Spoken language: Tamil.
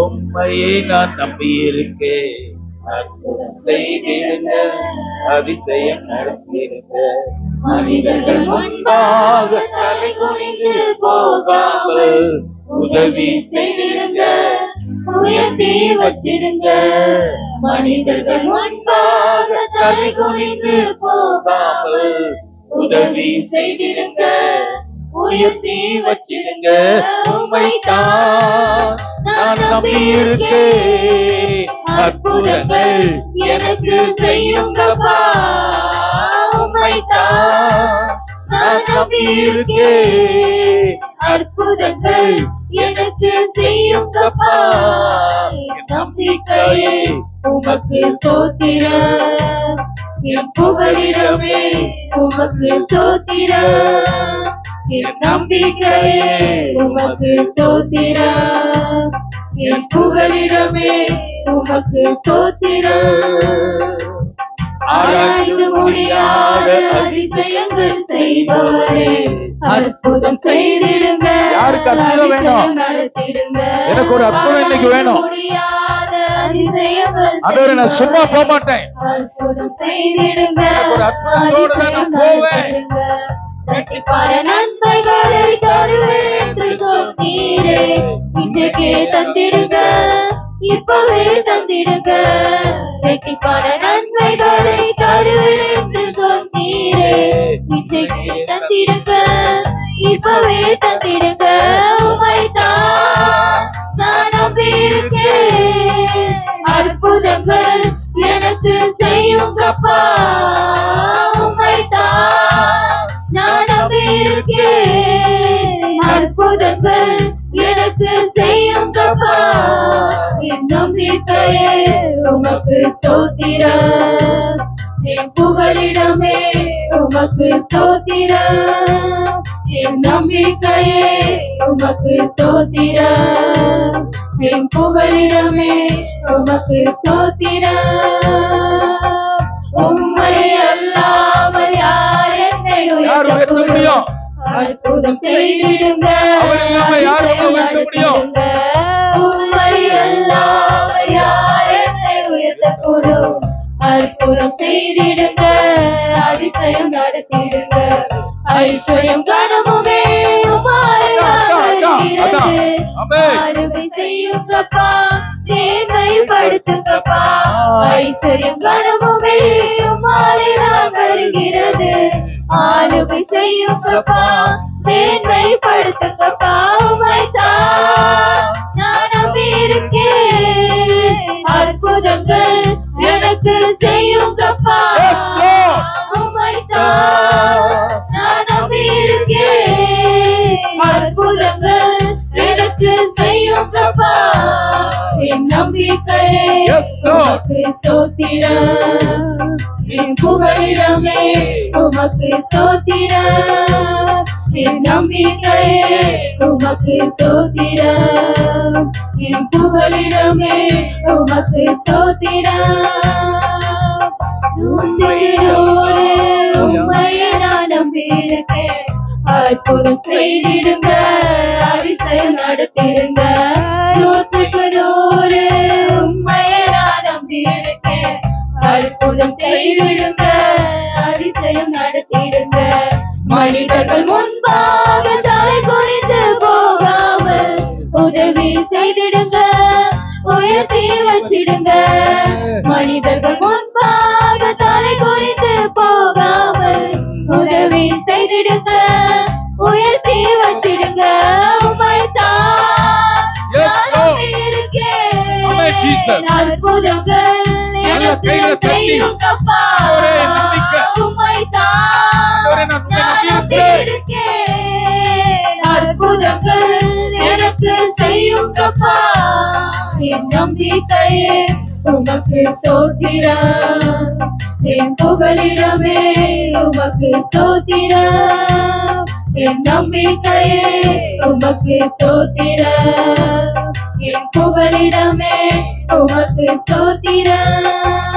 உம்மையே நான் நம்பியிருக்கேன். அற்புதம் செய்திருங்க, அதிசயம் நடத்திருங்க. மனிதர்கள் முன்பாக தலை குனிந்து போகாமல் உதவி செய்திடுங்க, உயர்த்தி வச்சிடுங்க. மனிதர்கள் முன்பாக தலை குனிந்து போகாமல் உதவி செய்திடுங்க, உயர்த்தி வச்சிடுங்க. உம்மைத்தான் நான் நம்பியிருக்கேன். அற்புதங்கள் எனக்கு செய்யுங்கப்பா. உம்மைத்தான் நான் நம்பியிருக்கேன். அற்புதங்கள் எனக்கு செய்யுங்கப்பா. என் நம்பிக்கையே உமக்கு ஸ்தோத்திரம், என் புகலிடமே உமக்கு ஸ்தோத்திரம். என் நம்பிக்கையே உமக்கு ஸ்தோத்திரம், என் புகலிடமே உமக்கு ஸ்தோத்திரம். ஆராய்ந்து முடியாத அதிசயங்கள் செய்பவரே, அற்புதம் செய்திடுங்க, அதிசயம் நடத்திடுங்க. எனக்கு ஒரு அற்புதம் இன்னைக்கு வேணும். முடியாத அதிசயங்கள் நான் சும்மா போக மாட்டேன். அற்புதம் செய்திடுங்க, அதிசயம் நடத்திடுங்க. இரட்டிப்பான நன்மைகளை தருவேன் என்று சொன்னீரே, இன்றைக்கே தந்திடுங்க, இப்பவே தந்திடுங்க. இரட்டிப்பான நன்மைகளை தருவேன் என்று சொன்னீரே, இன்றைக்கே தந்திடுங்க, இப்பவே தந்திடுங்க. உம்மைத்தான் நான் நம்பியிருக்கேன். அற்புதங்கள் எனக்கு செய்யுங்கப்பா. உம்மைத்தான் நான் நம்பியிருக்கேன். அற்புதங்கள் எனக்கு செய்யுங்கப்பா. என் நம்பிக்கையே உமக்கு ஸ்தோத்திரம், என் புகலிடமே உமக்கு ஸ்தோத்திரம். என் நம்பிக்கையே உமக்கு ஸ்தோத்திரம், என் புகலிடமே உமக்கு ஸ்தோத்திரம். உம்மை அல்லாமல் யார் என்னை உயர்த்த முடியும்? அற்புதம் செய்திடுங்க, அதிசயம் நடத்திடுங்க. உம்மை அல்லாமல் யார் என்னை உயர்த்தக்கூடும்? அற்புதம் செய்திடுங்க, அதிசயம் நடத்திடுங்க. ஐஸ்வர்யம் கனமுமே உம்மாலே வருகிறது. ஆளுகை செய்யுங்கப்பா, மேன்மைப்படுத்துங்கப்பா. ஐஸ்வர்யம் கனமுமே உம்மாலே வருகிறது. ஆளுகை செய்யுங்கப்பா, மேன்மைப்படுத்துங்கப்பா. உம்மைத்தான் நான் நம்பியிருக்கேன். அற்புதங்கள் எனக்கு செய்யுங்கப்பா. உம்மைத்தான் நான் நம்பியிருக்கேன். அற்புதங்கள் எனக்கு செய்யுங்கப்பா. என் நம்பிக்கையே உமக்கு ஸ்தோத்திரம், என் புகலிடமே உமக்கு ஸ்தோத்திரம். என் நம்பிக்கையே உமக்கு ஸ்தோத்திரம், என் புகலிடமே உமக்கு ஸ்தோத்திரம். நூற்றினோடு உம்மையை நான் நம்பியிருக்கேன். அற்புதம் செய்திடுங்க, அதிசயம் நடத்திடுங்க. 100க்கு 100 உம்மையை நான் நம்பியிருக்கேன். அற்புதம் செய்திடுங்க, அதிசயம் நடத்திடுங்க. மனிதர்கள் முன்பாக தலை குனிந்து போகாமல் உதவி செய்திடுங்க, உயர்த்தி வச்சிடுங்க. மனிதர்கள் முன்பாக தலை குனிந்து போகாமல் உதவி செய்திடுங்க, உயர்த்தி வச்சிடுங்க. உம்மைத்தான் நான் நம்பியிருக்கேன். அற்புதங்கள் எனக்கு செய்யுங்கப்பா. உம்மைத்தான் நான் நம்பியிருக்கேன். அற்புதங்கள் எனக்கு செய்யுங்கப்பா. என் நம்பிக்கையே உமக்கு ஸ்தோத்திரம், என் புகலிடமே உமக்கு ஸ்தோத்திரம். என் நம்பிக்கையே உமக்கு ஸ்தோத்திரம், என் புகலிடமே உமக்கு ஸ்தோத்திரம்.